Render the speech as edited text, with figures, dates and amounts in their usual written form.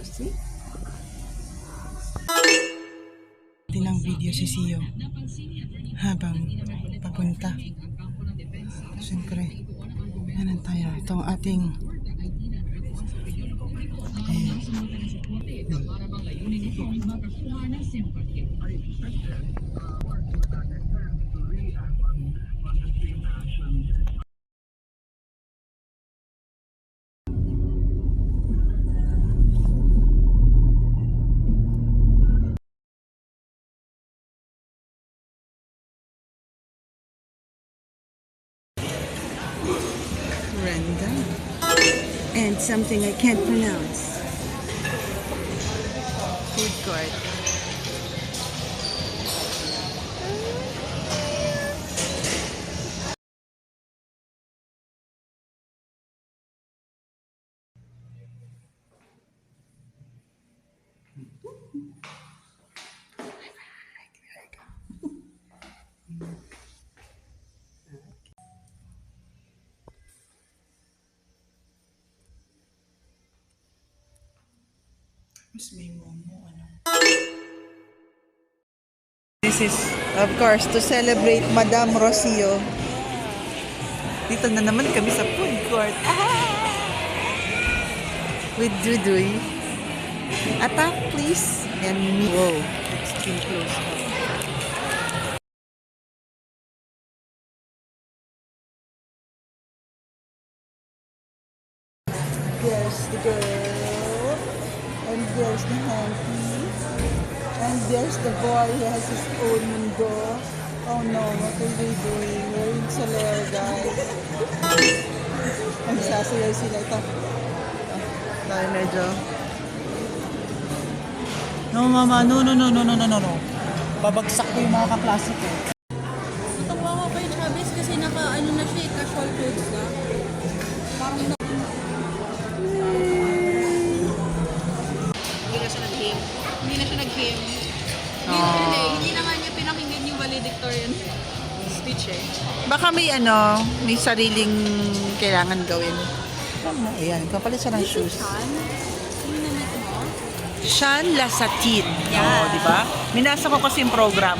See? Tinang video si Sio habang papunta. Siyempre, yan tayo. Ito ang ating Brenda and something I can't pronounce. Food court. Mas may momo, ano? This is, of course, to celebrate Madame Rocio. Dito na naman kami sa food court. With Dudoy. Attack, please. And me. Whoa. Extreme close. There's the girl. And there's the hanky. And there's the boy. He has his own mundo. Oh no, what are they doing? We're in Soler, guys. Ang sasayaw sila ito. Dahil medyo. No, mama. No. Babagsak ko yung mga kaklase ko. Natawa ko kay Chavez kasi naka-ano na siya, casual clothes na. Parang Hindi na siya nag-game. Hindi na nga niya pinakinggan yung valedictorian speech eh. Baka may may sariling kailangan gawin. Ayan, kapalit siya ng shoes. Sean Lasatin. Yeah. Oh, di ba? Minasa ko kasi yung program.